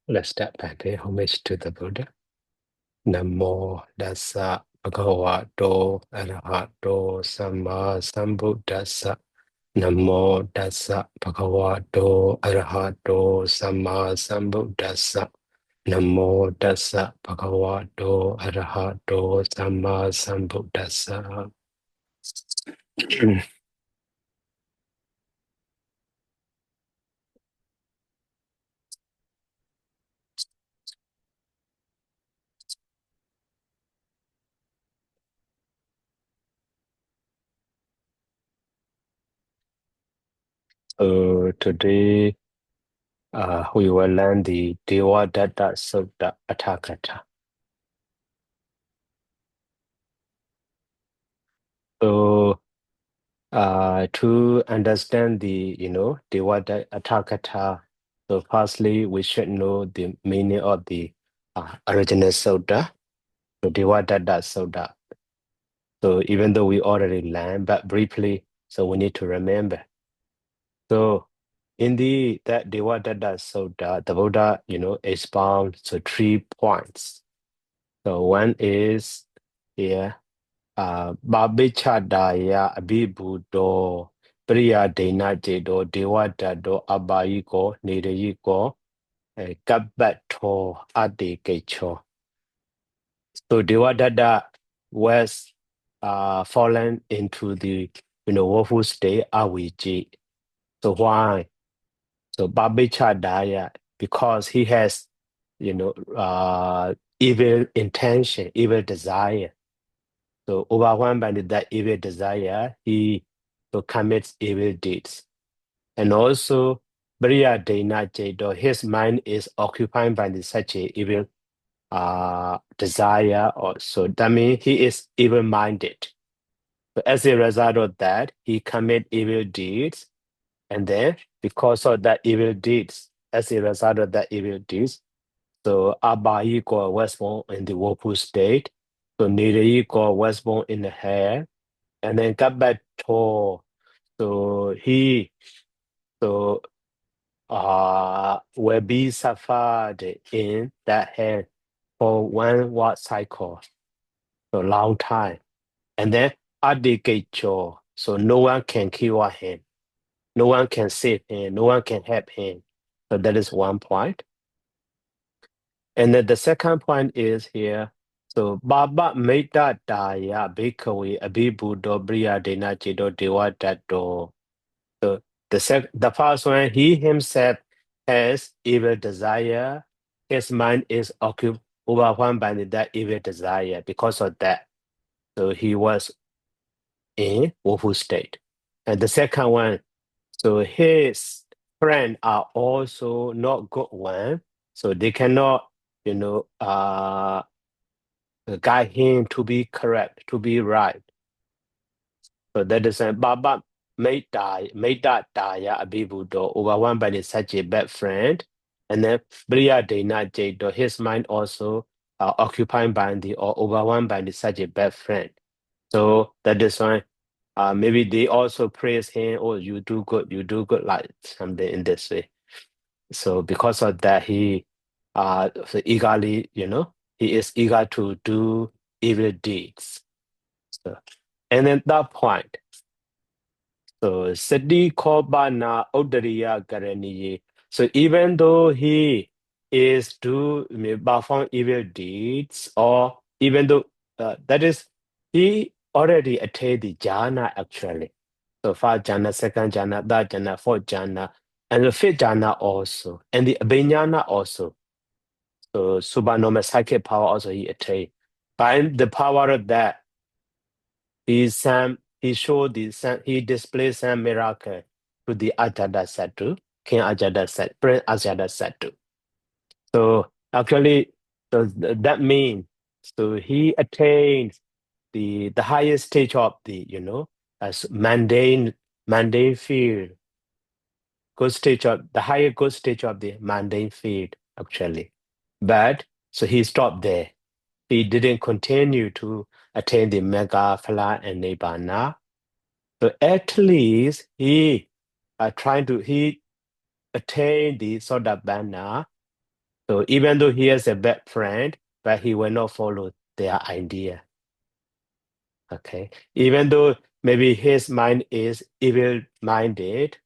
Let's start by paying homage to the Buddha. Namo Dassa Bhagavato Arahato Samma Sambuddhassa. Namo Dassa Bhagavato Arahato Samma Sambuddhassa. Namo Dassa Bhagavato Arahato Samma Sambuddhassa. So today we will learn the Devadattasutta At hakatha. So to understand the Devadattasutta, so firstly we should know the meaning of the original sutta, so Devadattasutta. So even though we already learned, but briefly, so we need to remember. So in that Devadattasutta, the Buddha, expounds so 3 points. So one is here, Babichadaya Abibudo Priya Dena Jedo Dewadado Abayiko Nidayiko Kabato Adi Kecho. So Dewadada was fallen into the woeful state Awiji. So why? So Babichadaya, because he has evil intention, evil desire. So overwhelmed by that evil desire, he commits evil deeds. And also, Briya Dena Jedo, his mind is occupied by such a evil desire also. That means he is evil-minded. So as a result of that, he commit evil deeds. And then because of that evil deeds, as a result of that evil deeds, so Abayiko was born in the woeful state. So Nidayiko was born in the hair. And then got back to so he so will be suffered in that hand for one watt cycle, so long time. And then Adigacho, so no one can cure him, no one can save him, no one can help him. So that is one point. And then the second point is here. So Baba Meta Daya Bikawi Abibudo Bria Dena Jido Dewa Dato. So the first one, he himself has evil desire. His mind is overwhelmed by that evil desire. Because of that, so he was in woeful state. And the second one, so his friends are also not good one, so they cannot, guide him to be correct, to be right. So that is a Baba made that Daya Abibudo overwhelmed by such a bad friend. And then Briya Dena Jado, his mind also occupied by or overwhelmed by such a bad friend. So that is why maybe they also praise him, oh, you do good, like something in this way. So because of that, he so eagerly, he is eager to do evil deeds. So, and then that point. So Sati Kobana Odariya Garaniye. So even though he is to perform evil deeds, or even though that is, he already attained the jhana actually. So first jhana, second jhana, third jhana, fourth jhana, and the fifth jhana also, and the abhignana also. So supernormal psychic power also he attained. By the power of that, he showed he displayed some miracle to the Ajatasattu, King Ajatasattu, Prince Ajatasattu. So actually, so that means so he attained the highest stage of the as mundane field, good stage of the higher good stage of the mundane field actually, but so he stopped there. He didn't continue to attain the mega phala and nibbana. So at least he attained the Sotabana So even though he has a bad friend, but he will not follow their idea. Okay. Even though maybe his mind is evil-minded,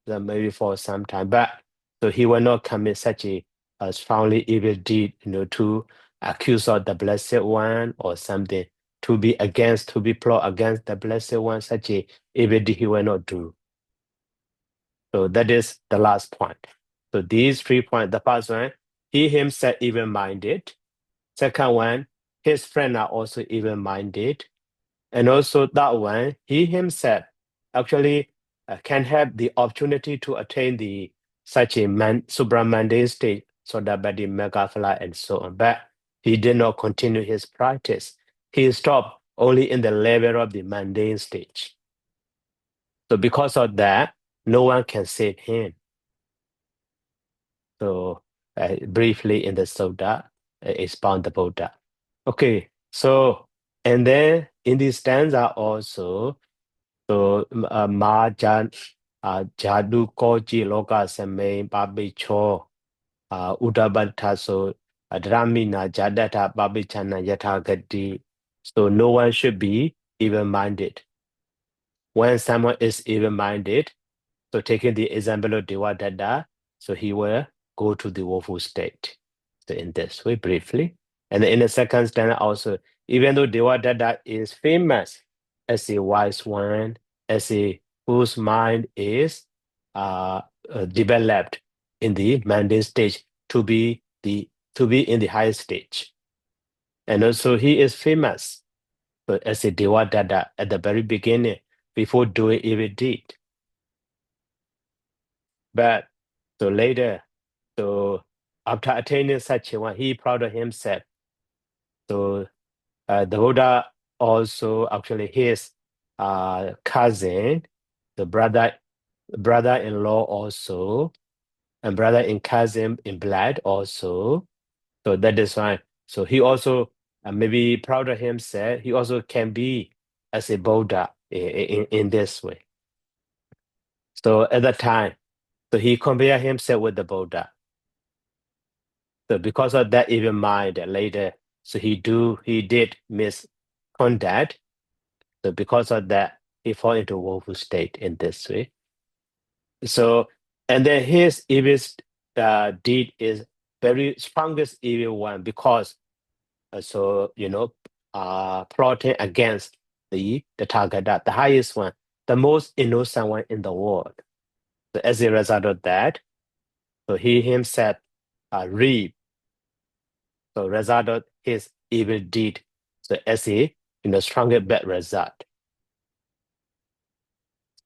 then maybe for some time, but so he will not commit such a strongly evil deed, to accuse of the Blessed One or something, to be plot against the Blessed One, such a evil deed he will not do. So that is the last point. So these 3 points, the first one, he himself evil-minded. Second one, his friends are also evil-minded. And also that one, he himself actually can have the opportunity to attain the such a supramundane state, so that by the megaphala and so on. But he did not continue his practice. He stopped only in the level of the mundane stage. So because of that, no one can save him. So briefly in the Sutta, expound the Buddha. Okay, so and then in the stanza also, so ma jadu koji loka same pabicho udabata so dramina jadata pabichana yatagati. So no one should be even-minded. When someone is even-minded, so taking the example of Devadatta, so he will go to the woeful state. So in this way, briefly. And in the second stanza also, even though Devadatta is famous as a wise one, as a whose mind is developed in the mundane stage to be in the highest stage. And also he is famous as a Devadatta at the very beginning, before doing evil deed. But so later, so after attaining such a one, he proud of himself. So the Buddha also actually his cousin, the brother-in-law also, and brother in cousin in blood also. So that is why. So he also maybe proud of himself. He also can be as a Buddha in this way. So at that time, so he compare himself with the Buddha. So because of that evil mind later, so he did misconduct. So because of that, he fall into woeful state in this way. So and then his evil deed is very strongest evil one, because plotting against the Tathagata, the highest one, the most innocent one in the world. So as a result of that, so he himself reaped. So result of his evil deed. So as a stronger bad result.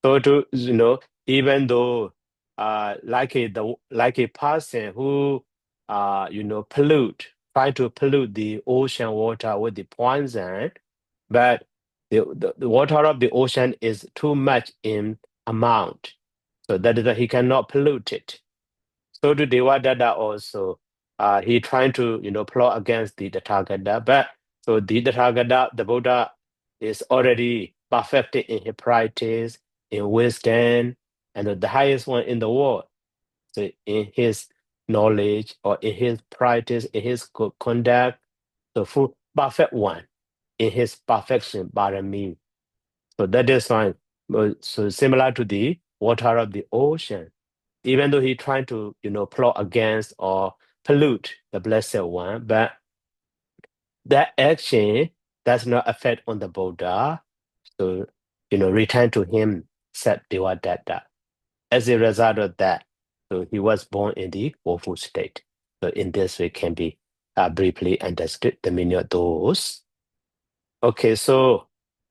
So even though like a person who try to pollute the ocean water with the poison, but the water of the ocean is too much in amount. So that is why he cannot pollute it. So to Devadatta also, he trying to plot against the Tathagata, but so the Tathagata, the Buddha, is already perfected in his practice, in wisdom, and the highest one in the world. So in his knowledge or in his practice, in his good conduct, the full perfect one in his perfection, Barami. So that is why. So similar to the water of the ocean, even though he trying to plot against or pollute the Blessed One, but that action does not affect on the Buddha. So return to him, said Devadatta. As a result of that, so he was born in the woeful state. So in this way can be briefly understood the meaning of those. Okay, so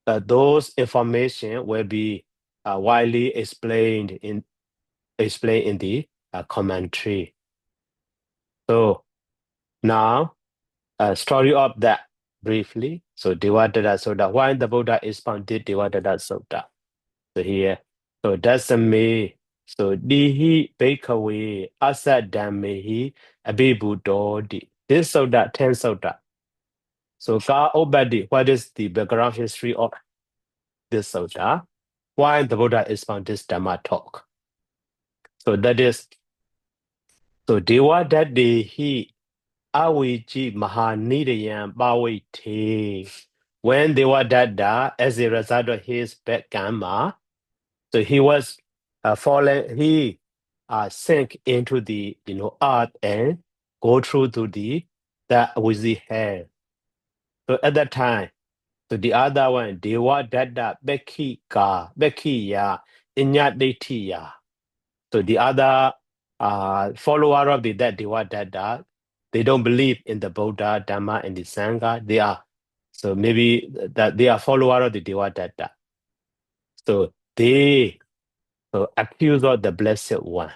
those information will be widely explained in the commentary. So now, story of that briefly. So Devadatta why the Buddha expounded Devadatta. So here, so that's me. So dihi bhikkhave asat dhammehi abhibuddhoti. This Sutta, 10 Sutta. So Ka Obadi, what is the background history of this Sutta? Why the Buddha expound this Dhamma talk? So that is, so Devadatta Awiji Mahanidayam Bawite. When Devadatta, as a result of his bad karma, so he was fallen, he sank into the earth and go through to that with the hair. So at that time, so the other one, Devadatta Bekhiya, Inyaditiya. So the other follower of that Devadatta, they don't believe in the Buddha, Dhamma, and the Sangha. They are so maybe that they are follower of the Devadatta. So they accuse of the Blessed One.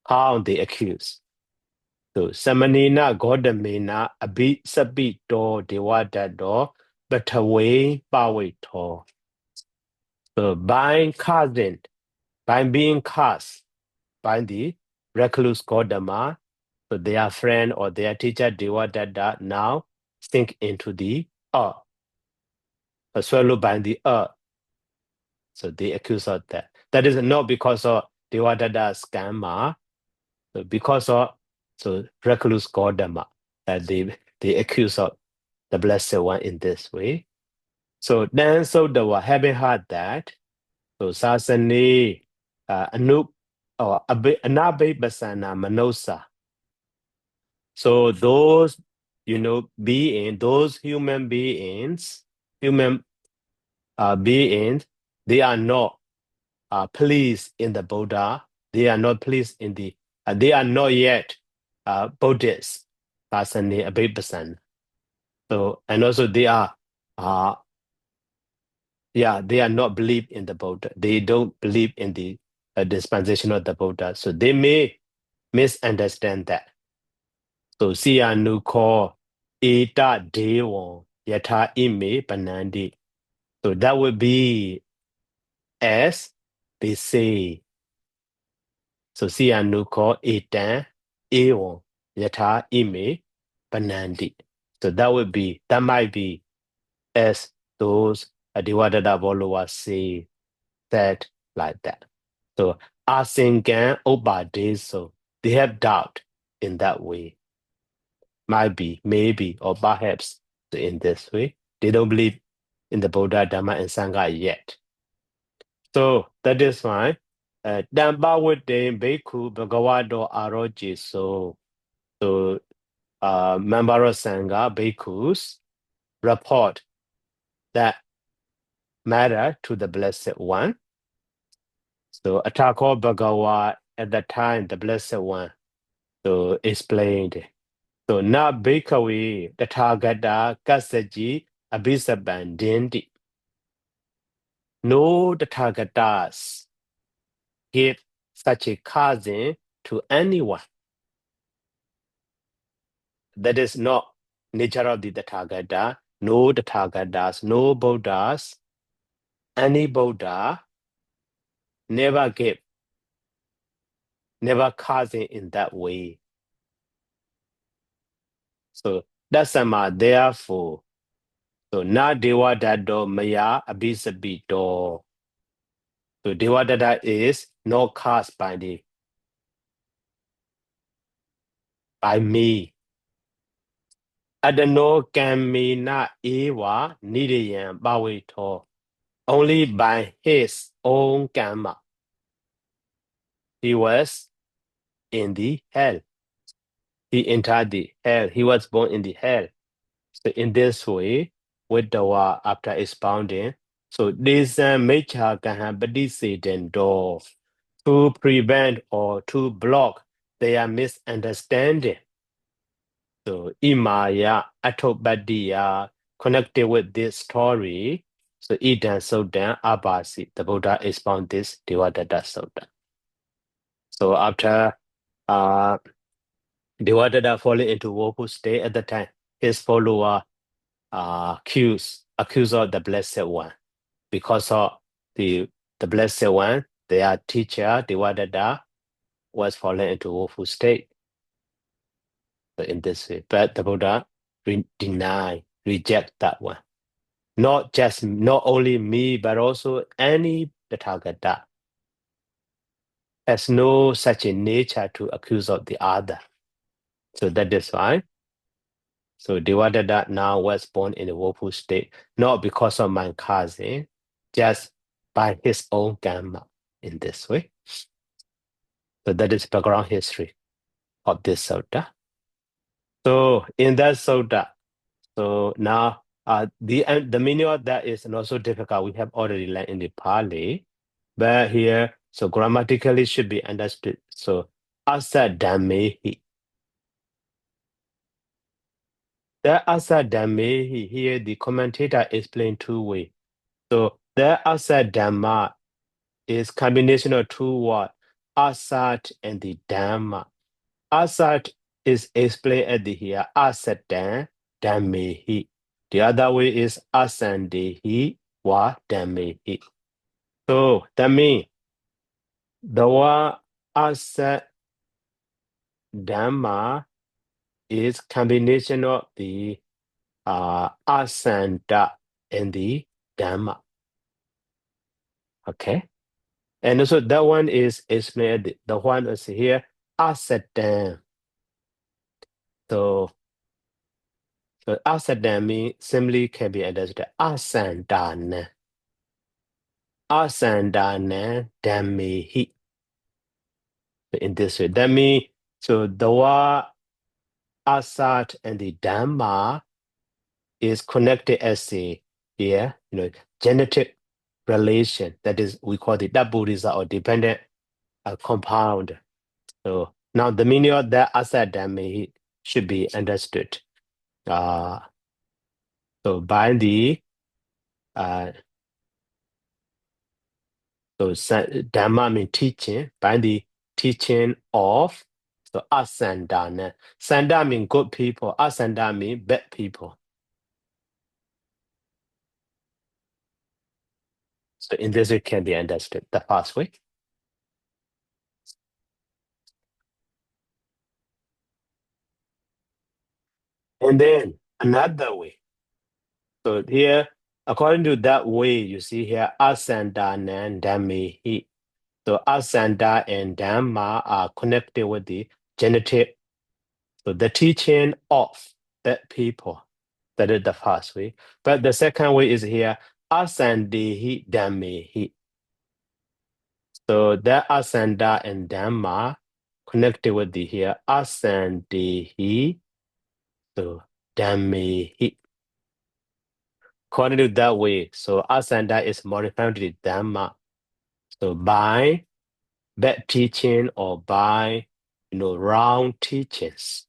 How they accuse? So Samanina Godamena Abhi Sabito Devadatta Bataway Bawaito. So by being cast by the recluse Godama, so their friend or their teacher Devadatta now sink into the earth, swallowed by the earth. So they accuse of that. That is not because of Devadatta's karma, so because of recluse Godama that they accuse of the Blessed One in this way. So then, they were having heard that, so Sasani Anup or Anabhipasana Manosa. So those, those human beings, they are not pleased in the Buddha. They are not pleased in the. They are not yet Buddhists. Sasani Abhipasana. So and also they are. They are not believe in the Buddha. They don't believe in the dispensation of the Buddha. So they may misunderstand that. So Siyanu call Eta Dewa Yata Ime Panandi. So that would be as they say. So Siyanu call Eta Ewa Yata Ime Panandi. So that might be as those Devadatta followers say that like that. So Asingan Obade, so they have doubt in that way. Might be, maybe, or perhaps in this way. They don't believe in the Buddha, Dhamma, and Sangha yet. So that is why Dhamma with the Bhikkhu Bhagavado Aroji. So member of Sangha, Bhikkhus report that matter to the Blessed One. So Atako Bhagawa at that time, the Blessed One, so explained. So na Bhikkhave Tathagata Kasaji Abhisabandindi. No Tathagatas give such a cousin to anyone. That is not nature of the Tathagata. No Tathagatas, no Buddhas, any Buddha never cousin in that way. So that's therefore. So na Devadatta Maya Abhisabito. So Devadatta is not cast by me. Adano Kamina Ewa Nidayam Bawito. Only by his own karma. He was in the hell. He entered the hell. He was born in the hell. So in this way, with the after expounding, so this major can have Satan door to prevent or to block their misunderstanding. So Imaya Atobadiya connected with this story. So Idan Sodan Abasi, the Buddha expound this Devadatta. So after Devadatta falling into woeful state at the time, his follower accused of the Blessed One because of the Blessed One, their teacher Devadatta was fallen into woeful state. So in this way, but the Buddha reject that one. Not only me, but also any Tathagata has no such a nature to accuse of the other. So that is why. So Devadatta now was born in the woeful state, not because of my cousin, just by his own karma in this way. So that is background history of this sutta. So in that sutta, so now the meaning of that is not so difficult. We have already learned in the Pali, but here, so grammatically should be understood. So asa dhammehi. The asa dhammehi, here the commentator explained two ways. So the asa dhamma is combination of two words, asat and the dhamma. Asat is explained at the here, asatan dhammehi. The other way is asandehi wa dhammehi. So that means the word asat dhamma is combination of the asanta and the dhamma. Okay. And also that one is explained, the one is here, asatan. So asatan means simply can be understood asandana. Asandana dhammehi. In this way. That means so the word asat and the dhamma is connected as a genetic relation. That is, we call it that Buddhism or dependent compound. So now the meaning of that asat dhammehi should be understood. So by the so dhamma means teaching, by the teaching of so asandana. Sanda means good people, asanda means bad people. So in this way can be understood, the first way. And then another way. So here, according to that way, you see here, asandana and dhammehi. So asanda and dhamma are connected with the genetic, so the teaching of that people. That is the first way. But the second way is here, asandehi dhammehi. So that asanda and dhamma connected with the here, asandehi, so dhammehi. According to that way, so asanda is modifying to the dhamma. So by bad teaching or by wrong teachings.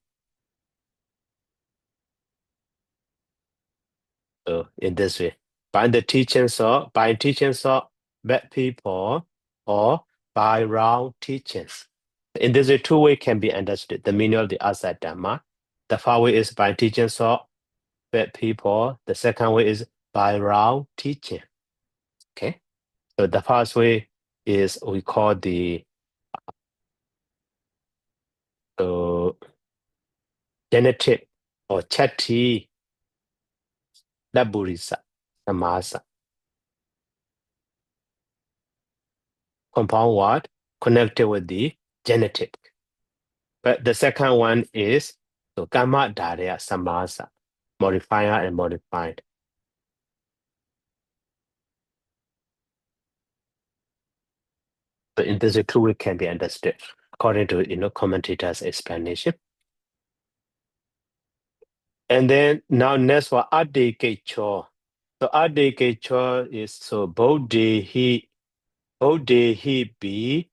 So in this way, by teachings of bad people or by wrong teachings. In this way, two ways can be understood. The meaning of the asat dhamma. The first way is by teachings of bad people. The second way is by wrong teaching. Okay. So the first way is we call the genetic or chatti laburisa samasa. Compound word connected with the genetic. But the second one is so gamma daria samasa, modifier and modified. So in this way, two way can be understood according to commentators' explanation. And then now next for ade kecho. So ade kecho is so bodhi be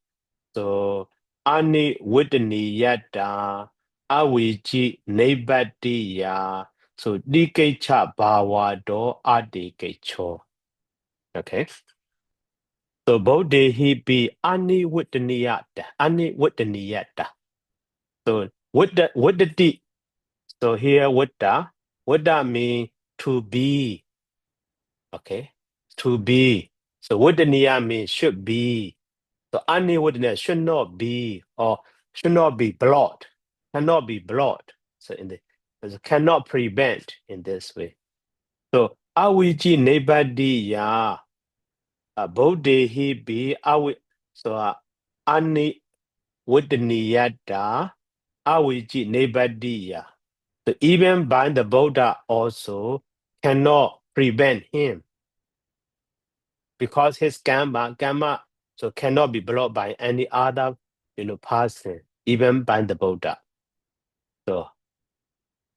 so ani vidani yata awiji nebatiya so dikecha bawado ade kecho. Okay. So bodhi be ani vidani yata. So vidati. So here Vada mean to be. Okay. To be. So vidaniya means should be. So aniwadana should not be or should not be blocked. Cannot be blocked. So cannot prevent in this way. So awiji nebadiya bodhi be awi so ani wadniyata Awiji Nebadiya. So even by the Buddha also cannot prevent him because his gamma, so cannot be blocked by any other, person, even by the Buddha. So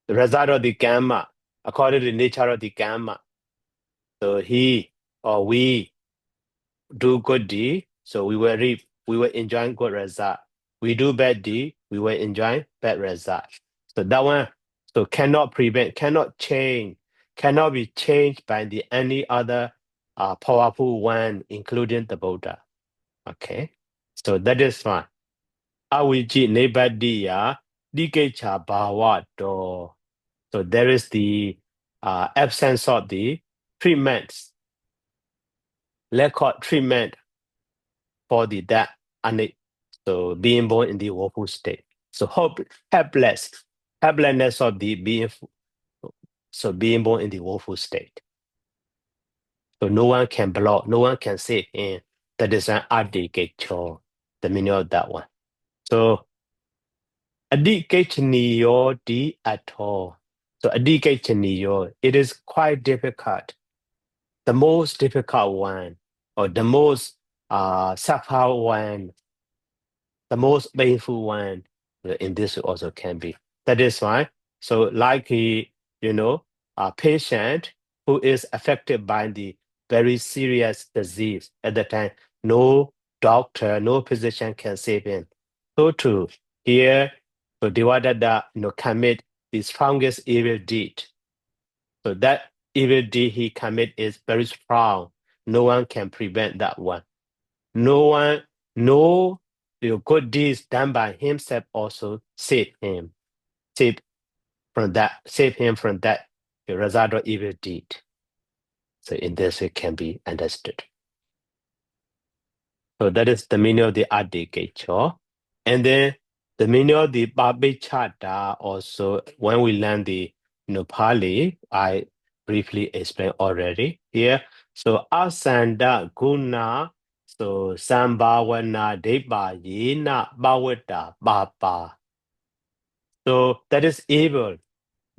the result of the gamma, according to the nature of the gamma, so he or we do good deed, so we will reap, we will enjoy good result. We do bad deed, we will enjoy bad result. So that one, so cannot prevent, cannot change, cannot be changed by the any other powerful one, including the Buddha. Okay, so that is fine. Awiji nebadiya dikecha bhava do. So there is the absence of the treatments, lack of treatment for the that and so being born in the woeful state. So helplessness of the being, so being born in the woeful state. So no one can block, no one can save him. That is an adikecho, the meaning of that one. So adikechniyo di at all. So adikechniyo, it is quite difficult. The most difficult one, or the most suffer one, the most painful one in this also can be. That is why. So like a patient who is affected by the very serious disease at the time, no doctor, no physician can save him. So too, here, so Devadatta, commit the strongest evil deed. So that evil deed he commit is very strong. No one can prevent that one. No good deeds done by himself also save him. Save him from that the result of evil deed. So in this way can be understood. So that is the meaning of the adhikacho. And then the meaning of the Babichata also, when we learn the Pali, I briefly explained already here. So asanda guna, so sambhavana deba yena bhavata bhapa. So that is evil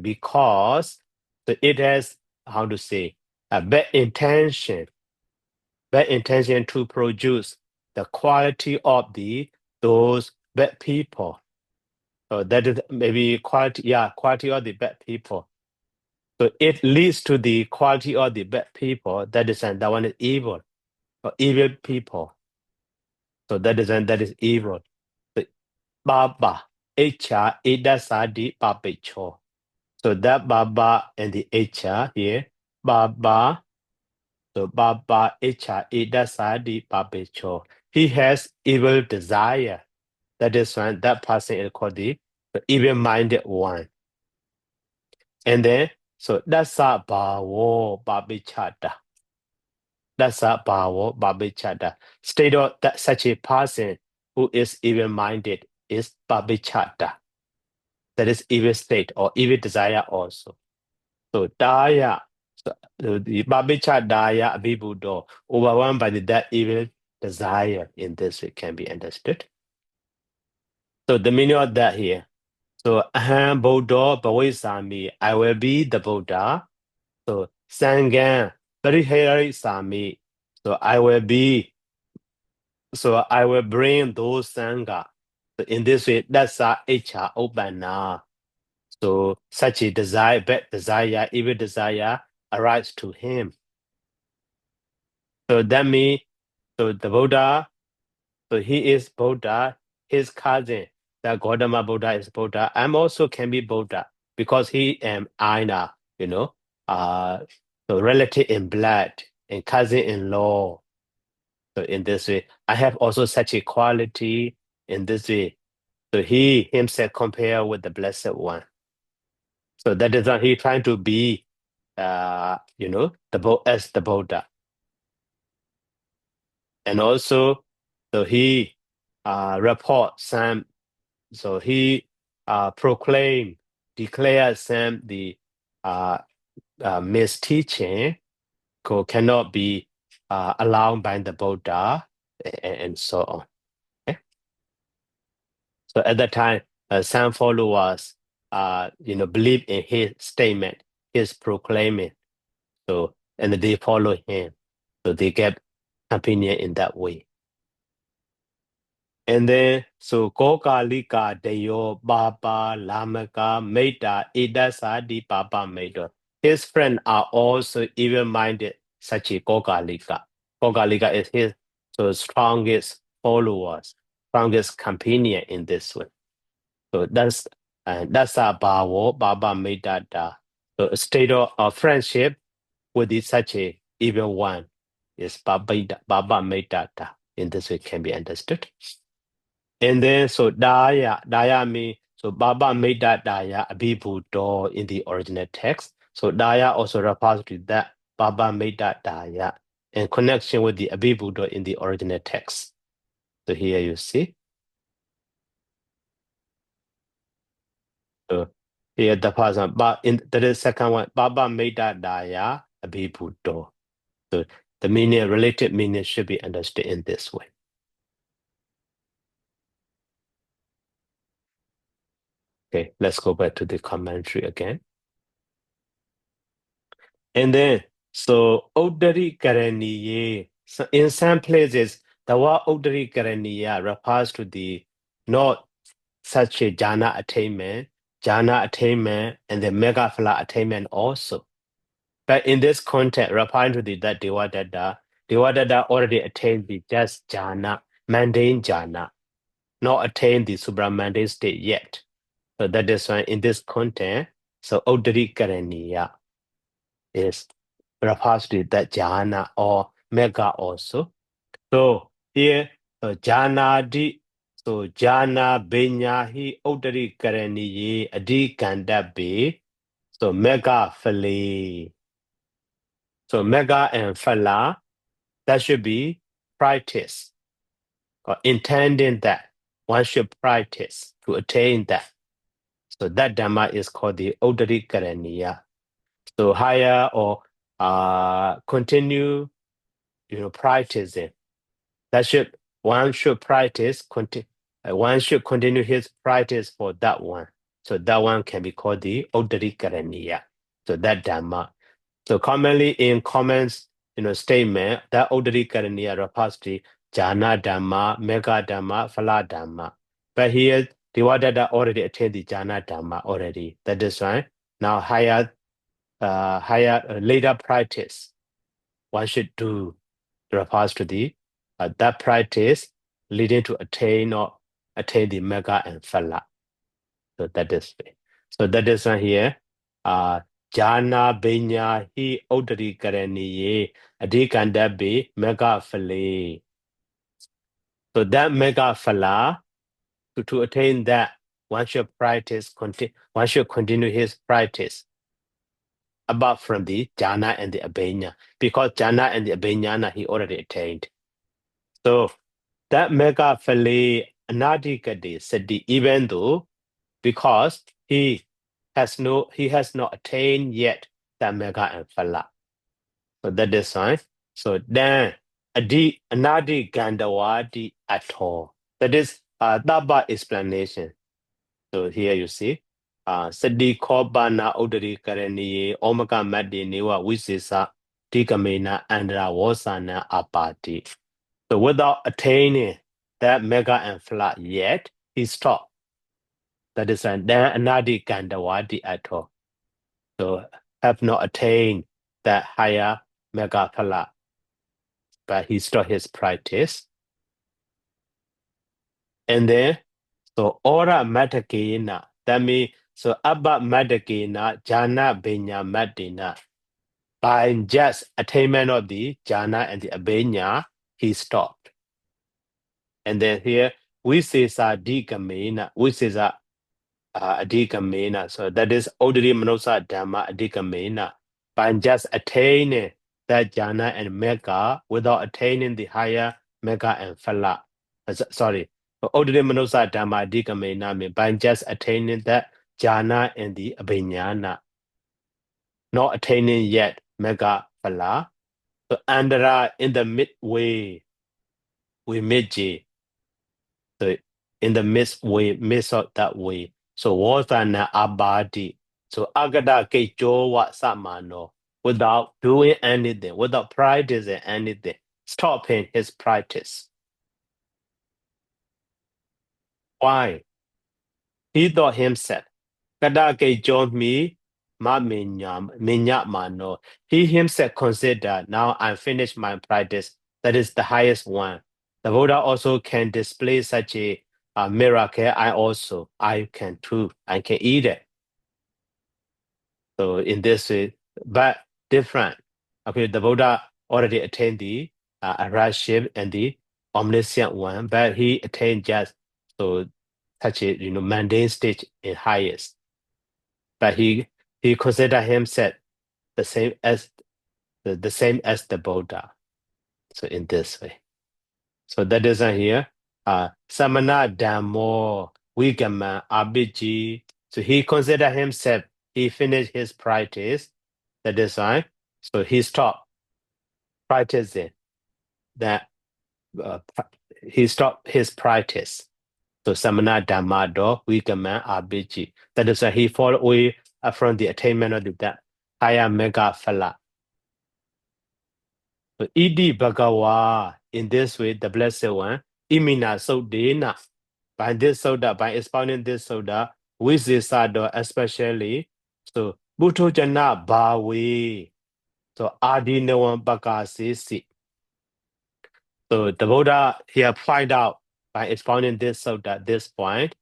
because it has, how to say, a bad intention to produce the quality of those bad people. So that is maybe quality of the bad people. So it leads to the quality of the bad people. That one is evil, or evil people. So that is evil. So, Baba, Echa, Edasadi, Papecho. So that Baba and the Echa here, Baba. So Baba Echa Edasadi Papecho. He has evil desire. That is why that person is called the evil-minded one. And then, so Dasa Bhawo Babichata. Dasa Bhawo Babichata. State of that such a person who is evil-minded is Babichata. That is evil state or evil desire also. So Daya, so the Babicha Daya Abhibuddha, overwhelmed by that evil desire in this way can be understood. So the meaning of that here. So Aham Buddha Bhavisami, I will be the Buddha. So Sangam Parihari Sami. So I will bring those Sangha. So in this way, that's a Icha Obana. So such a desire, bad desire, evil desire arise to him. So that means, so the Buddha, so he is Buddha, his cousin, the Gautama Buddha is Buddha. I'm also can be Buddha because he am Aina, so relative in blood and cousin-in-law. So in this way, I have also such a quality in this way. So he himself compare with the Blessed One. So that is why he trying to be, as the Buddha. And also, so he report some, so he declares some the misteaching cannot be allowed by the Buddha and so on. Okay? So at that time, some followers, believe in his statement, his proclaiming. So, and they follow him. So they get opinion in that way. And then, so Kokalika, Deyo, Baba, Lamaka, Meta, Idasadi, Baba, Meta. His friends are also even-minded, such as Kokalika. Kokalika is his strongest followers, strongest companion in this way. So that's a Baba Meta. So a state of friendship with such a even one is Baba Meta. In this way can be understood. And then, so Daya means, so Baba made that Daya Abhibuddha in the original text. So Daya also refers to that Baba made that Daya in connection with the Abhibuddha in the original text. So here you see. So here the first one, but in the second one, Baba made that Daya Abhibuddha. So the meaning, related meaning should be understood in this way. Okay, let's go back to the commentary again. And then, so Uddari Karaniye, so in some places, the word Uddari Karaniya refers to the not such a jhana attainment, and the megaphala attainment also. But in this context, referring to that Devadatta already attained the just jhana, mundane jhana, not attained the supramundane state yet. So that is why in this context, so Uddari Karaniya is refers to that jhana or mega also. So here, jhanadi, so jhana binyahi uttari karaniye adi kandabe, so mega fali. So mega and fala, that should be practice, or intending that one should practice to attain that. So that dhamma is called the uttari karaniya. So higher or continue, practicing. One should practice. One should continue his practice for that one. So that one can be called the Uddari Karaniya. So that dhamma. So commonly in comments, statement that Uddari Karaniya refers to jhana dhamma, mega dhamma, phala dhamma. But here, Devadatta already attained the jhana dhamma already. That is why now higher later practice one should do refers to the that practice leading to attain the mega and phala. So that is it. So that is one here. Jhana binya hi uddari karaniye adhikandabe mega phale. So that mega phala, to attain that, one should practice. One should continue his practice above from the jhana and the abhenya, because jhana and the abhenyana he already attained. So that mega phale anadikade sati, even though because he has not attained yet that mega and phala. So that is why. So then anadi gandawadi at all. That is Taba explanation. So here you see. Sadi Kobana Udari Karaniye Omaka Madi Niwa Wisisa Tikamena Andra Wasana Apati. So without attaining that mega and phala yet, he stopped. That is then Anadi Gandawadi at all. So have not attained that higher mega phala, but he stopped his practice. And then, so Ora Matakina, that means, so Abba Matakina, Jana Benya Madina. By just attainment of the jhana and the abhenya, he stopped. And then here, Visesa Dikamena, Visesa Adikamena. So that is Odiri Manosa Dhamma Adikamena. By just attaining that jhana and mega without attaining the higher mega and phala. Sorry, Odiri Manosa Dhamma Adikamena means by just attaining that jhana and the abhenyana. Not attaining yet mega phala. So Andhra in the midway, we midji. So in the midst of that way. So Vaṇṇanā abadi. So agada kejowa samano, without doing anything, without practicing anything, stopping his practice. Why? He thought himself, kada kejo mi ma minya mano. He himself considered, now I finished my practice. That is the highest one. The Buddha also can display such a miracle. I can too. I can eat it. So in this way, but different. Okay, the Buddha already attained the Araship and the omniscient one, but he attained just so such a mundane stage in highest. But he considered himself the same as the same as the Buddha. So in this way. So that is here. Samana Dhammo Vigama Abhiji. So he considered himself, he finished his practice. That is why. So he stopped practicing that. He stopped his practice. So Samana Dhamma Do Vigama Abhiji. That is why he fall away from the attainment of that higher mega phala. So Idi Bhagawa, in this way, the blessed one, Imina Sodena. By this soda, by expounding this soda, Visisado especially, so Bhuttojana Bhavi, so Adinavam Bhakasisi. So the Buddha here point out by expounding this soda, this point.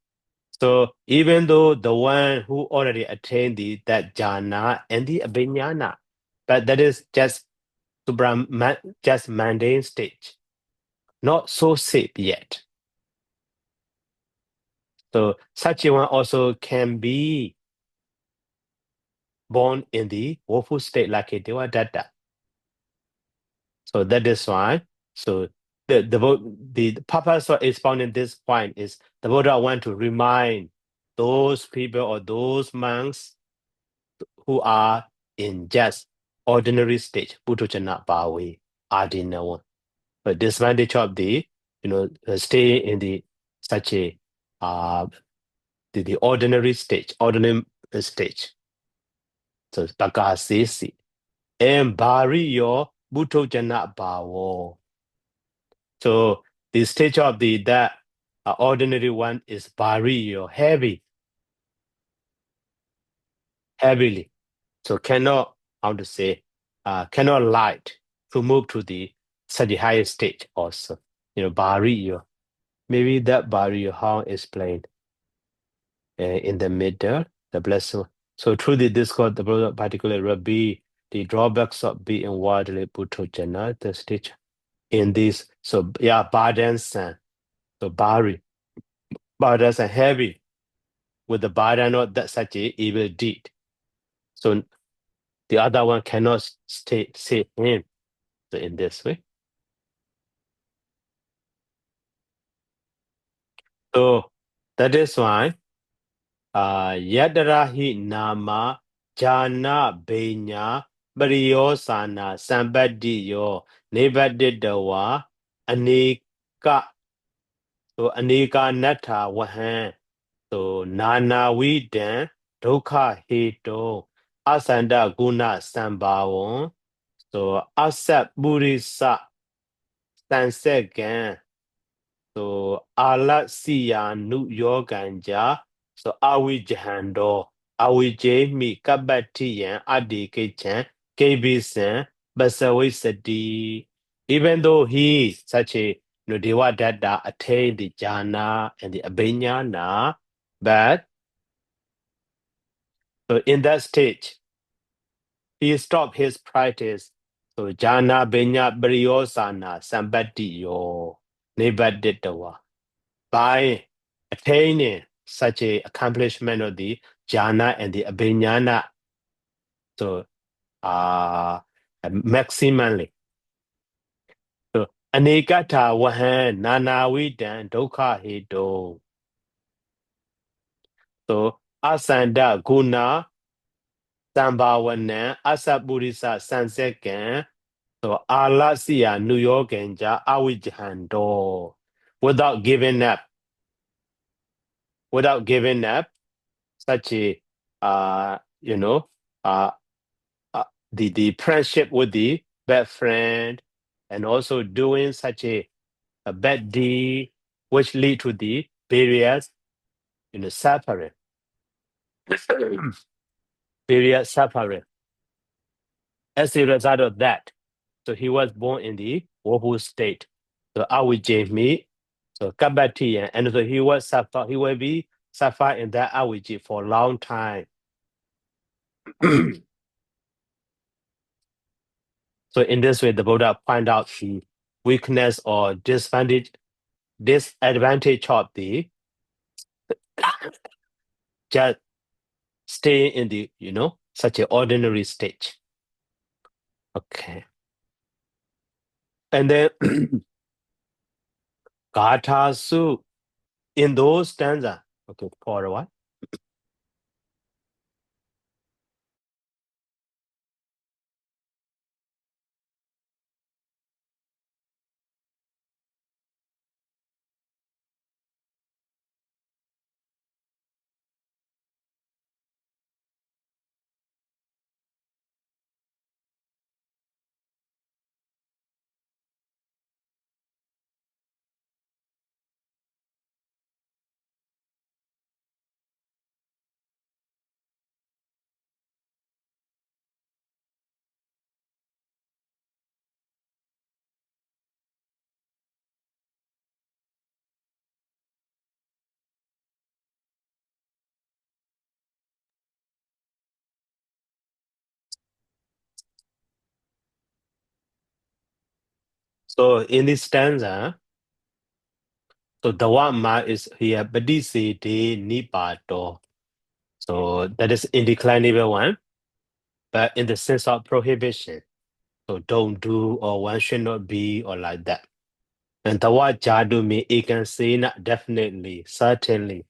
So even though the one who already attained that jhana and the abhiññāna, but that is just just mundane stage, not so safe yet. So such a one also can be born in the woeful state like a Devadatta. So that is why. So the purpose of expounding this point is the Buddha want to remind those people or those monks who are in just ordinary stage, Bhuttojana Bhavi, Adinavam. But disadvantage of the stay in the such a the ordinary stage, So Bhakasisi. And Bhariyo Bhuttojana Bhavo. So the stage of that ordinary one is Bhariyo, heavily. So cannot, how to say, cannot light to move to the such a higher stage also. Bhariyo. Maybe that Bhariyo, how explained in the middle, the blessed one. So through the discord, the brother particularly Rabbi, the drawbacks of being widely Bhuttojana, the stage in this. So yeah, burdensome. So burdensome heavy with the burden of that such a evil deed. So the other one cannot save him. So in this way. So that is why Yadarahi Nama Jana Benya Pariyosana Sambadiyo Nebadidawa Anika. So Anika Nata Wahan. So Nana Widan Dukha Hito Asanda Guna Sambawon. So Asap Burisa Sansegan. So Ala Siya Nu Yoganja. So Awi Jahando. Awi Jami Kabatiyan Adi Kichan Kabisan Basawi Sadi. Even though he such a Devadatta attained the jhana and the abhiññāna, but so in that stage, he stopped his practice. So jhana abhiññā pariyosana sambatiyo nibaditawa. By attaining such a accomplishment of the jhana and the abhiññāna, so maximally. So anikata wahan nanavidan dukha hito. So asanda guna Sambhawana Asapurisa Sansekan. So Alasiya Nuyoganja Awijahando. Without giving up. without giving up such a you know the friendship with the bad friend, and also doing such a bad deed which lead to the various suffering. Various suffering. As a result of that, so he was born in the woeful state. So Awiji, so Kabati, and so he will be suffer in that Awiji for a long time. So in this way, the Buddha find out the weakness or disadvantage of the just stay in the such an ordinary stage. Okay. And then Gatha Su in those stanza. Okay, for a while. So in this stanza, so the one ma is here, Badise de Nipato. So that is indeclinable one, but in the sense of prohibition. So don't do, or one should not be, or like that. And the word jadu means it can say not definitely, certainly.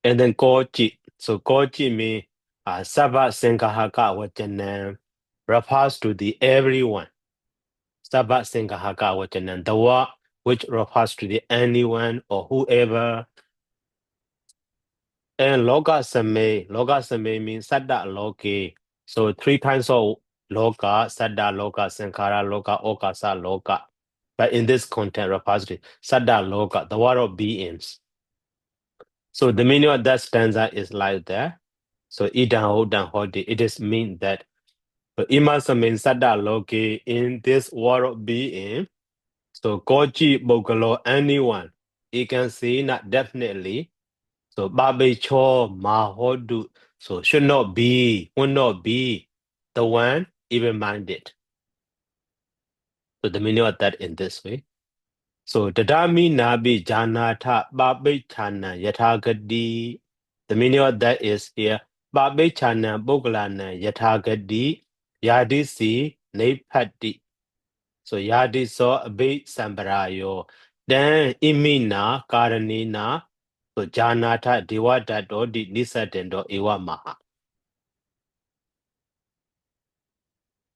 And then kochi. So kochi means sabha sengahaka vajanam refers to the everyone. Sabha sengahaka vajanam, the word which refers to the anyone or whoever. And loka same means saddha loke. So three kinds of loka: saddha loka, sankhara loka, okasa loka. But in this content refers to saddha loka, the world of beings. So the meaning of that stanza is like that. So idan hodan hodi, it is mean that imasame saddha loke, in this world of being. So kochi bogalo, anyone, you can see not definitely. So babe cho mahodu, so should not be, will not be the one even-minded. So the meaning of that in this way. So dadami nabi janata babe chana yathagadi. The meaning of that is here. Babe chana bogalana yathagadi yadisi nepati. So yadi so abe sambarayo. Then imina karanina. So janata diwadato di nisadendo iwa maha.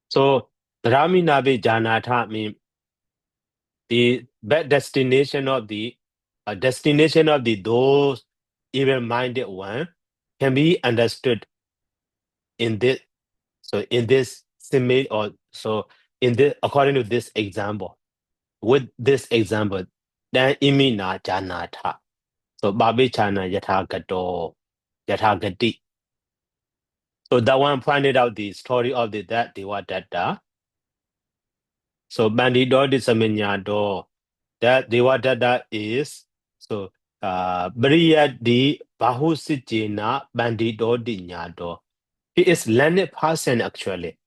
So Rami Nabi Janata means the bad destination of the those even-minded one can be understood in this. So in this simile, or so in this, according to this example, with this example, then imina janata. So babi chana yathagato yathagati. So that one pointed out the story of the that Devadatta. So Bandito Disaminyado, that Devadatta is so Briyadi Bahusijina Bandito Dinyado. He is learned person actually.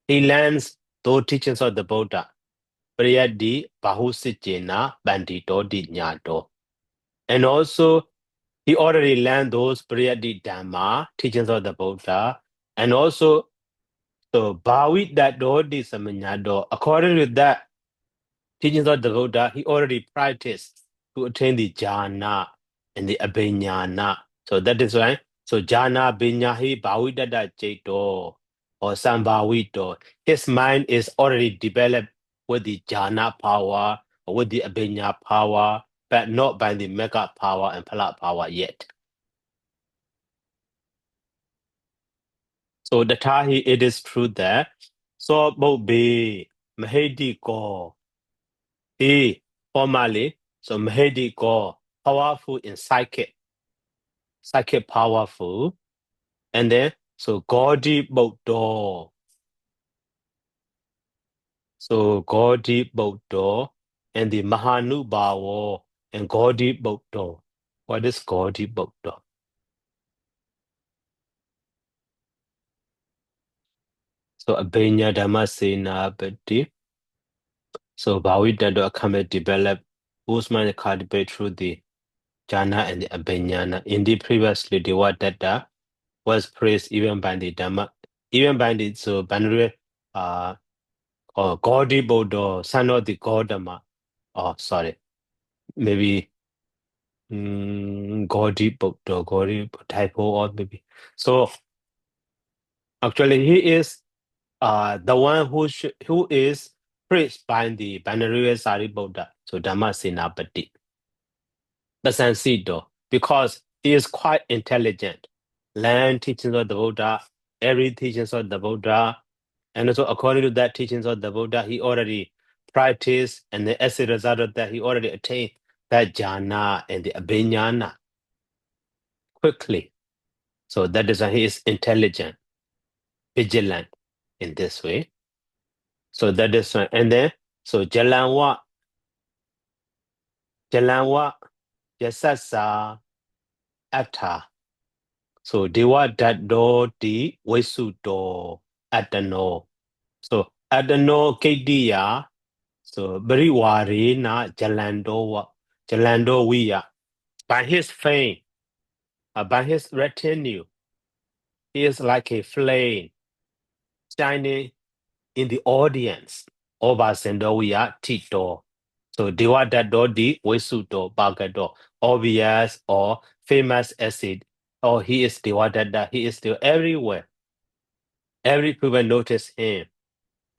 He learns those teachings of the Buddha. Briyadi Bahusijina Bandito Dinyado. And also he already learned those Briyadi Dhamma, teachings of the Buddha, and also so Bhavit that Dodi Samanyado, according to that teachings of the Buddha, he already practiced to attain the jhana and the abhignana. So that is why. So jhana, abhigna, he Bhavitata Chaito. or Sambhavito, his mind is already developed with the jhana power or with the abhinya power, but not by the mega power and phala power yet. So the Tahi, it is true that so Bobe Mahedi Go he formally so Mahedi Go powerful in psychic powerful, and then so Gaudi Bodho. So Gaudi Bodho and the Mahanubhavo and Gaudi Bodho. What is Gaudi Bodho? So Abhinya Dhammasena Bhatti. So Bhavitado Akame develop Usman Kadibe through the Jhana and the Abhinyana. Indeed, previously the word Dada was praised even by the Dhamma, even by the so Banre or Gaudi Bodho, son of the Gaudama. Oh, sorry. Maybe Gaudi Bodho, Gaudi typo or maybe. So actually he is the one who is praised by the Banare Sari Buddha, so Dhammasena Bhatti. Doesn't see though, because he is quite intelligent. Learn teachings of the Buddha, every teachings of the Buddha, and also according to that teachings of the Buddha, he already practiced, and as a result of that, he already attained that jhana and the abhinyana quickly. So that is why he is intelligent, vigilant in this way. So that is why, and then so Jalanwa, Yasasa, Atta. So Devadattasutta Di Vaisuto Atano. So Atano Kediya. So Bariwarena Jalando Wiya. By his fame, by his retinue, he is like a flame shining in the audience. Over Sendowiya Tito. So Devadattasutta Di Vaisuto Bhagado. Obvious or famous as it. Oh, he is Devadatta. He is still everywhere. Every people notice him.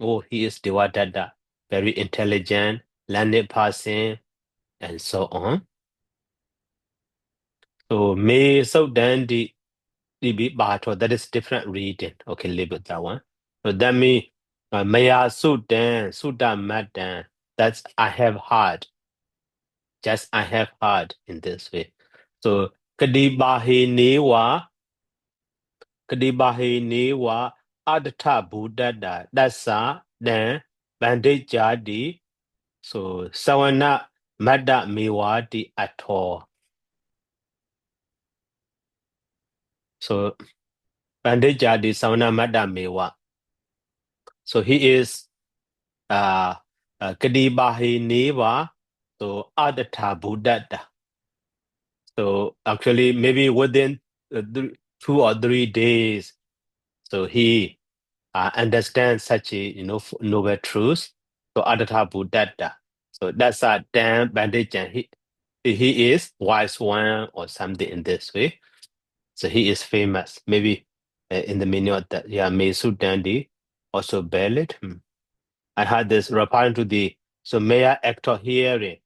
Oh, he is Devadatta. Very intelligent, learned person, and so on. So me so then the bato, that is different reading. Okay, leave it that one. So that means Maya Sudan Madan. That's I have heard. Just I have heard in this way. So Kadibahi Newa Adata Buddha that's then Bandit Jadi. So Sawana Mada Miwadi at all. So Bandit Jadi Sawana Mada Miwa. So he is Kadibahi Neva, so Adata Buddha. So actually maybe within 2 or 3 days, so he understands such a noble truth. So Adata Buddha. So that's a damn bandage, and he is wise one or something in this way. So he is famous. Maybe in the meaning of that, yeah, Mesu Dandy also valid. I had this referring to the so mayor actor hearing.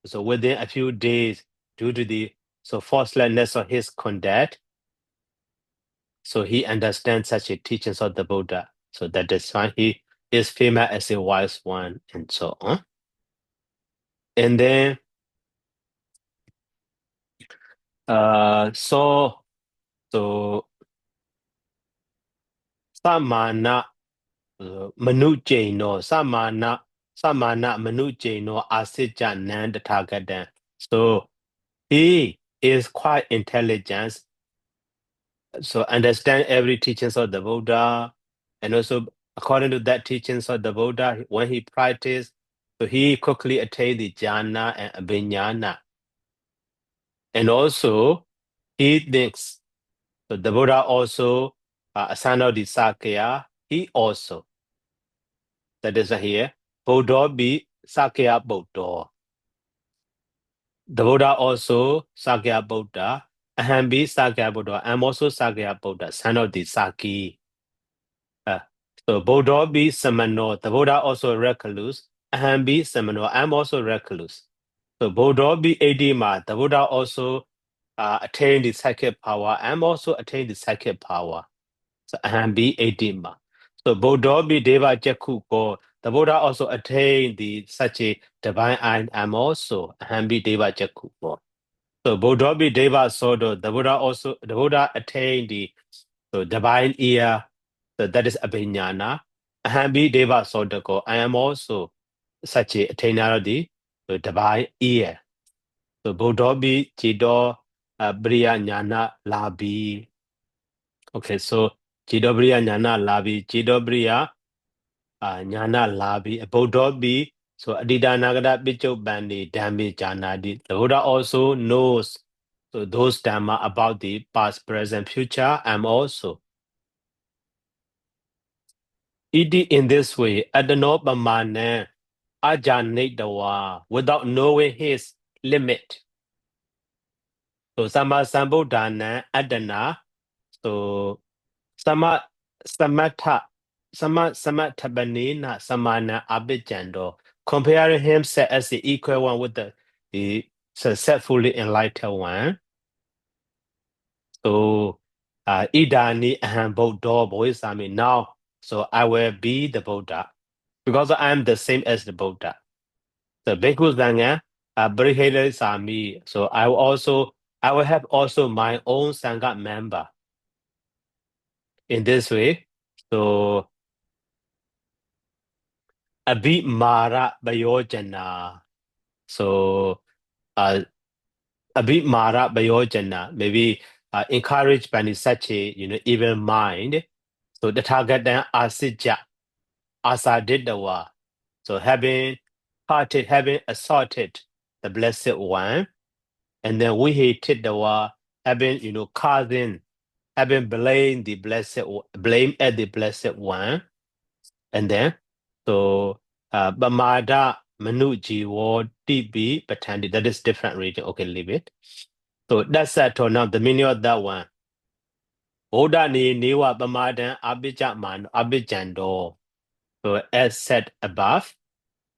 So within a few days, due to the so forcelessness of his conduct, so he understands such a teachings of the Buddha. So that is why he is famous as a wise one and so on. And then so Samana Manujeno Samana Manujeno Asija Nandatagadam. So he is quite intelligent, so understand every teachings of the Buddha, and also according to that teachings of the Buddha, when he practiced, so he quickly attained the jhana and abhinyana. And also he thinks, so the Buddha also, a son of the Sakya, he also, that is here, Buddha be Sakya Buddha. The Buddha also Sakya Buddha, Aham be Sakya Buddha. I'm also Sakya Buddha, son of the Saki. So Bodho be Samano, the Buddha also recluse, Aham be Samano, I'm also recluse. So Bodho be Adima, the Buddha also attained the psychic power, I'm also attained the psychic power. So Aham be Adima. So Bodho be Deva Jakuko, the Buddha also attained the such a divine eye, I'm also Aham be Deva Jakuko. So Bodho be Deva Sodo, the Buddha attained the divine ear, so that is Abhignana. Aham be Deva Sodako. I am also such a attainer of the divine ear. So Bodho be Chido Briya Jnana Labi. Okay, so Chido Briya Jnana Labi, Chido Briya Jnana Labi, Bodho be so Adida Nagada Bicho Bandi Dhammi Janadi. The Buddha also knows so those Dhamma about the past, present, future. I'm also. Iti in this way, Adanopamana Ajanitawa, without knowing his limit. So Sama Sambuddhana Adana, so Sama Samatha, Samathabanina Samana Abhijando, comparing himself as the equal one with the successfully enlightened one. So Idani and Buddha boys, I mean now, so I will be the Buddha. Because I am the same as the Buddha. The Bhikkhu Sangha, Brihela Sami. So I will have also my own Sangha member. In this way, so Abhimara Bayojana. So Abhimara Bayojana, maybe encouraged by such a evil mind. So the target then Asija, Asadiddawa. So having assaulted the Blessed One, and then we hated the war, having causing, having blame at the Blessed One, and then so Bamada Manuji war TB Patandi, that is different region. Okay, leave it. So that's that. Now the meaning of that one. Oda ni niwa Bamadan Abhijaman Abhijando. So as said above.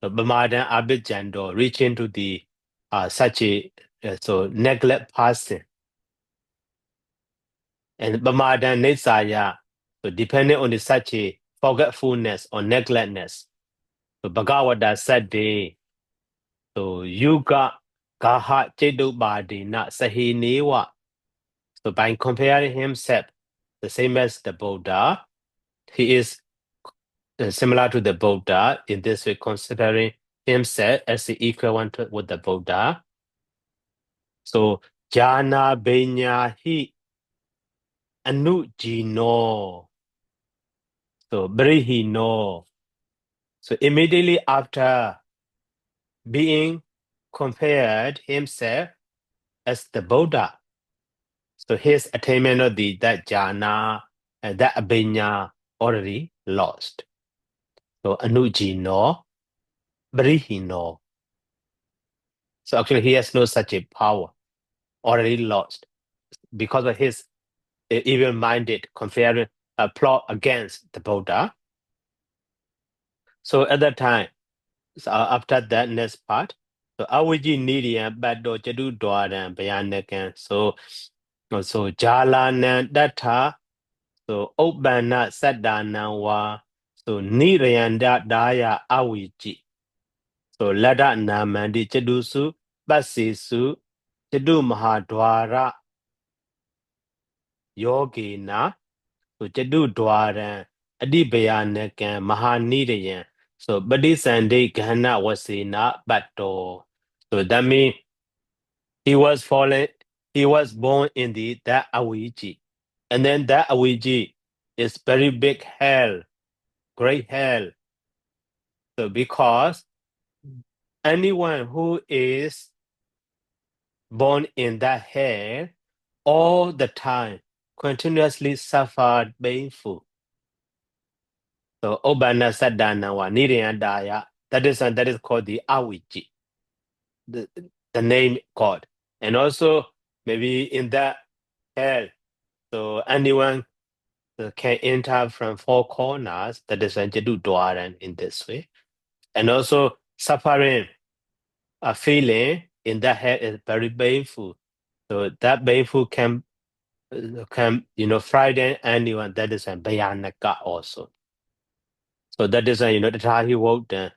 Bamadan Abhijando reaching to the such a so neglect person. And Bamadan Nesaya, so depending on the such a forgetfulness or neglectness. So Bhagavata said they, so Yuga Gaha Chedu Badi na Sahi Newa. So by comparing himself, the same as the Buddha, he is similar to the Buddha in this way, considering himself as the equal one with the Buddha. So Jana Benya Hi Anujino. So Brihino. So immediately after being compared himself as the Buddha, so his attainment of that jhana and that abhinya already lost. So Anujino, Brihino. So actually he has no such a power, already lost because of his evil-minded comparing plot against the Buddha. So at that time, so after that next part, so awiji nidiyan baddo jadu dwaran bayanakan. So jalanan datta, so uppana saddana wa, so nirayanda daya awiji. So lada namandi jadusu basisu jadu mahadwara yogina. So jadu dwaran adibhayanakan mahanidayan. So Badisande Gana Wasina Bato. So that means he was born in that Awiji. And then that Awiji is very big hell, great hell. So because anyone who is born in that hell all the time continuously suffered painful. So Obana Sadana wa Niriyandaya, that is called the Awiji. The name God. And also maybe in that hell, so anyone can enter from four corners, that is Catutthavagga in this way. And also suffering, a feeling in the head is very painful. So that painful can frighten anyone. That is a Vaṇṇanā also. So that is the how he wrote down.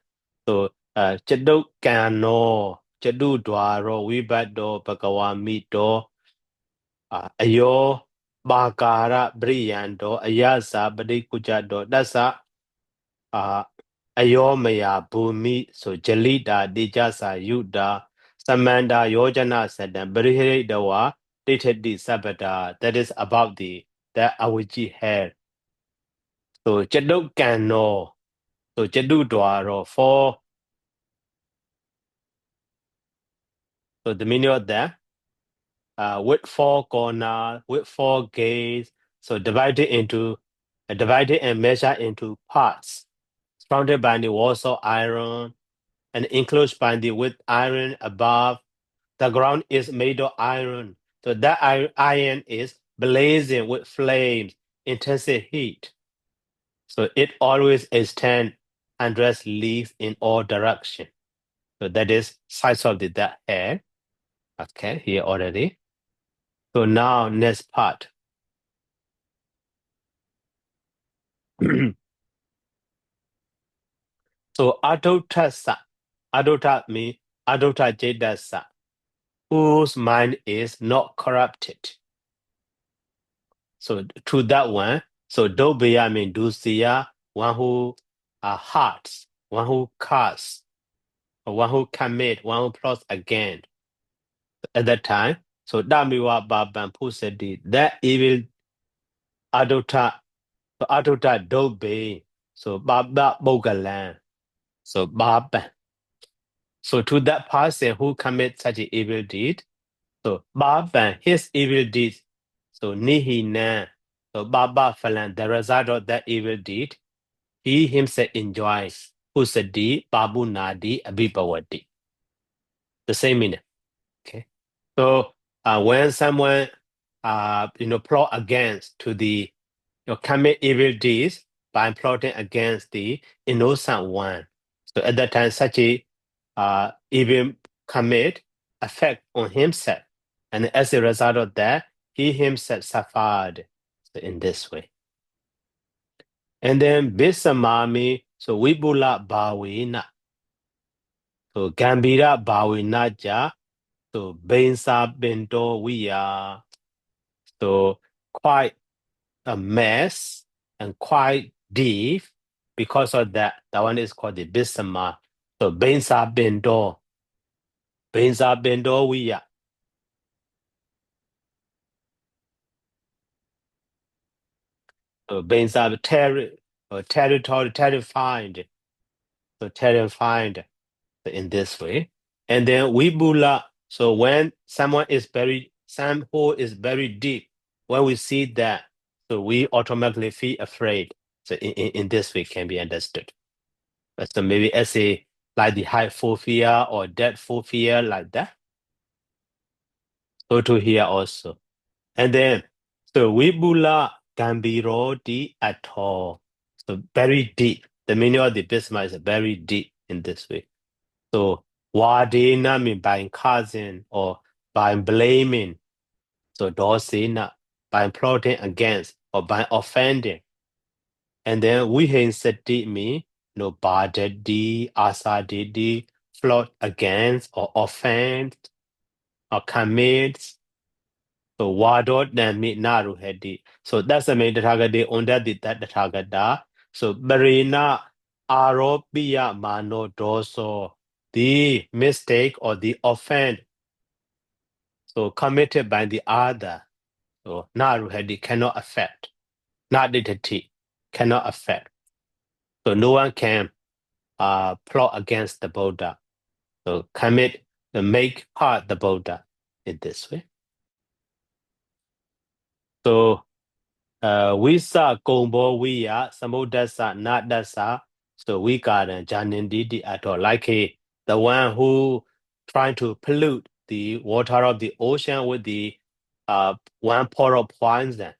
So Catutthavagga, Catutthavagga, Vibhaddo, Bhagava Mito, Ayo, Bhakara, Briyando, Ayasa, Badikujado, Dasa, Ayomaya, Bhumi, so Jalita, Dijasa, Yuda, Samanda, Yojana, Sadan, Brihiri Dawa, Ditedi Sabata, that is about the Awiji hair. So Catutthavagga, so Catutthavagga, four. So the meaning of that, with four corners, with four gates, so divided and measured into parts, surrounded by the walls of iron, and enclosed by the with iron above. The ground is made of iron. So that iron is blazing with flames, intensive heat. So it always extends and leaves in all directions. So that is size of that hair. Okay, here already. So now next part. So Adottasa. Adotta means Adotta Jedasa, whose mind is not corrupted. So to that one, so Dobya means Dusiya, one who hearts, one who casts, one who commit, one who plots again. At that time, so Damiwa Baban Pusadi, that evil Adotta, so Adotta Dobe, so Baba Bogalan, so Baba. So to that person who commits such an evil deed, so Baba, his evil deeds, so Nihina, so Baba Falan, the result of that evil deed, he himself enjoys Pusadi, Babu Nadi, Abhipawati. The same meaning. Okay. So when someone plot against to the commit evil deeds by plotting against the innocent one. So at that time, such a evil commit effect on himself, and as a result of that, he himself suffered. So in this way. And then Bisamami, so Vibula Bhavina. So Gambira Bhavinaja, so Bensa Bento Viya. So quite a mess and quite deep. Because of that one is called the Bisama. So Bensa Bento. Bensa Bento Viya. So Bensa territory, terrified. So terrified in this way. And then Vibula, so when someone is buried, some hole is very deep, when we see that, so we automatically feel afraid. So in this way can be understood. So maybe as like the high phobia or death phobia like that. So to here also. And then, so Vibula Gambiro di at all. So very deep. The meaning of the Bismarck is very deep in this way. So Wadena means by causing or by blaming. So Dosina by plotting against or by offending. And then Wihin Sati means no badadi, asadidi, plot against or offend or commit. So Wadot then meet Naru Hedi. So that's the main Tathagati under the Tathagata. So Barina Aropiya Mano Doso, the mistake or the offense, so committed by the other. So Naru Hedi cannot affect. Not the cannot affect. So no one can plot against the Buddha. So commit the make part the Buddha in this way. So Visa Gombo Viya Samudasa Nadasa. So we got a Janindidi at all, like the one who trying to pollute the water of the ocean with the one pot of poison.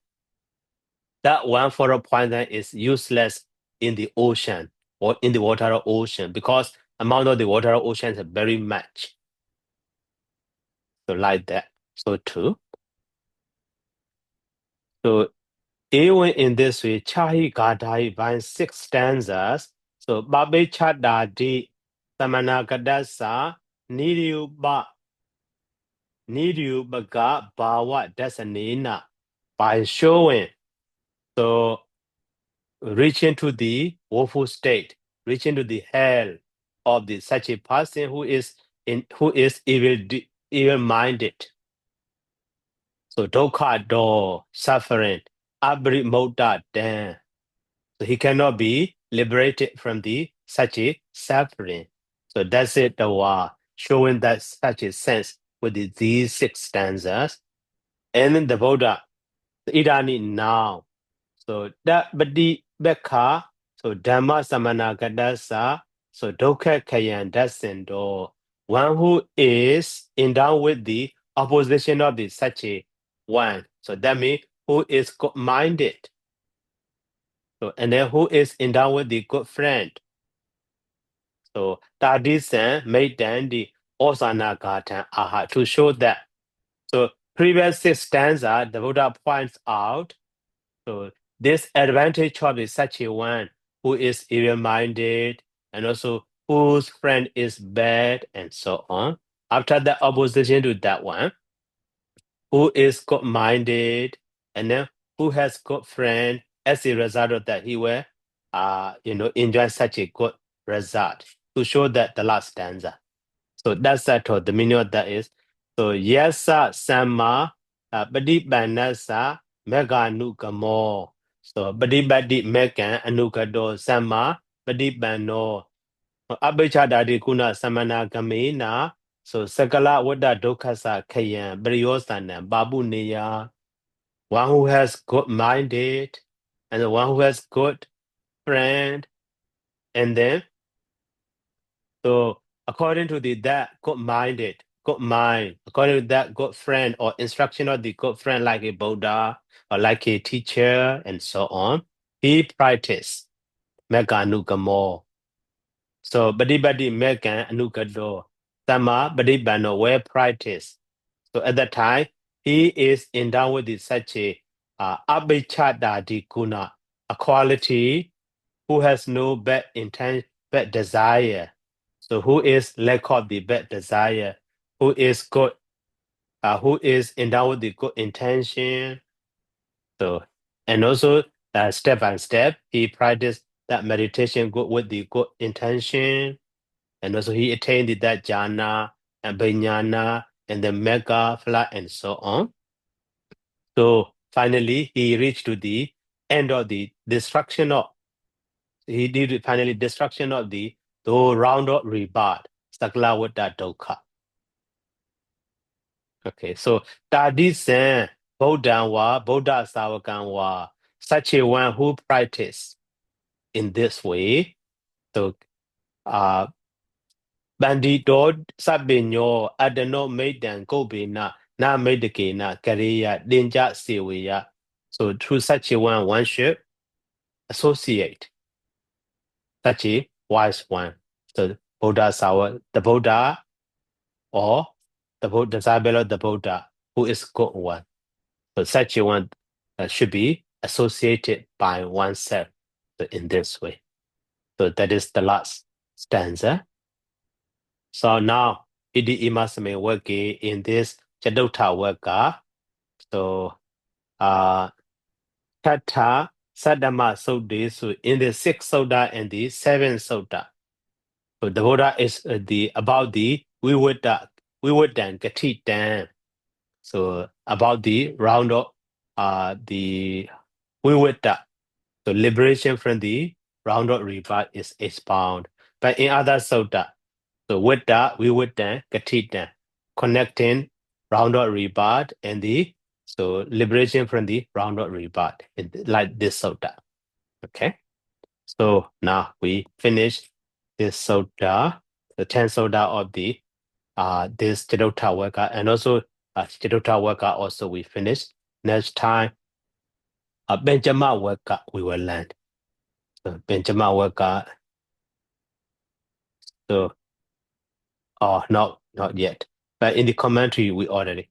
that one for a poison is useless in the ocean or in the water of ocean because amount of the water of ocean is very much. So like that. So two. So even in this way, Chahi Gadai binds 6 stanzas. So Babe Chadadi Samana Gadasa Niryubaga Bawa Dasanina by showing. So reaching to the woeful state, reaching to the hell of the such a person who is evil-minded. So dukkha do suffering, abrimota dan. So he cannot be liberated from the such a suffering. So that's it. Showing that such a sense with these 6 stanzas, and then the Buddha, the Idani now. So that badi bekha, so Dhamma samana gadasa, so dukkha kayan dasendo, one who is endowed with the opposition of the such a one. So that means who is good-minded. So and then who is endowed with the good friend. So Tadisan made the Osana Gatan aha to show that. So previous 6 stanza, the Buddha points out. So this advantage of is such a one who is evil-minded and also whose friend is bad and so on. After the opposition to that one, who is good-minded and then who has good friend, as a result of that, he will enjoy such a good result to show that the last stanza. So that's that. The meaning of that is, so yasa sama padipanasa mega nukamo. So padipati mega anukado sama padipano. Abhichadadi kuna samana kamena. So sakala wada dokasa kayan priyosana babu neya. One who has good minded and the one who has good friend. And then so according to that good-minded, good mind, according to that good friend or instruction of the good friend like a Buddha or like a teacher and so on, he practiced Mega Anugamo. So Badibadi Mega Anugado, Sama Badibano well practice. So at that time, he is endowed with such a Abhichada Guna, a quality who has no bad intent, bad desire. So who is lack of the bad desire, who is good, who is endowed with the good intention. So and also step by step, he practiced that meditation good with the good intention, and also he attained that jhana and vijnana and the mega flight and so on. So finally, he reached to the end of the destruction of. He did finally destruction of the round of rebirth, sakla vada dukkha. Okay, so Tadisan, Bodhanwa, Bodha Savakanwa, such a one who practice in this way. So Bandito Sabinyo Adano Maidan Gobina, Na Medikina, Kariya, Dinja Siwiya. So through such a one should associate such a wise one. So Bodha Sawa, the Bodha or the disciple of the Buddha, who is good one. So such a one should be associated by oneself in this way. So that is the last stanza. So now, Idi Imasame working in this Catutthavagga. So, Tata Sadama Sutta, so in the 6th Sutta and the 7th Sutta. So the Buddha is about the Vivuttaka Gatitan. So about the round of the Vivuttaka, so liberation from the round of rebirth is expound. But in other sutta, so Vivuttaka Gatitan, connecting round of rebirth and the so liberation from the round of rebirth, like this sutta. Okay. So now we finish this sutta, the 10th sutta of the this Catutthavagga, and also Catutthavagga also we finish. Next time Benjamawaka we will learn. So Benjamawaka. So not yet. But in the commentary we already.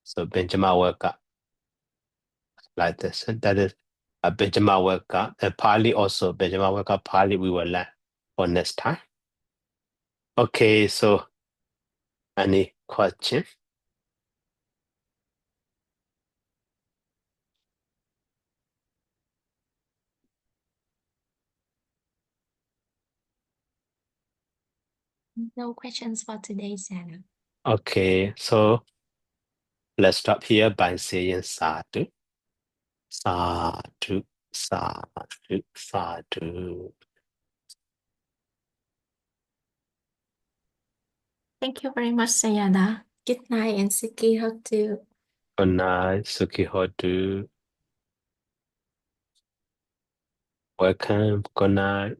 So Benjamawaka like this. And that is Benjamawaka. And Pali also Benjamawaka Pali we will learn for next time. Okay, so any question? No questions for today, Sarah. Okay, so let's stop here by saying sadhu. Sadhu, sadhu, sadhu. Thank you very much, Sayada. Good night and Siki Hotu. Good night, Sukhi Hotu. Welcome, good night.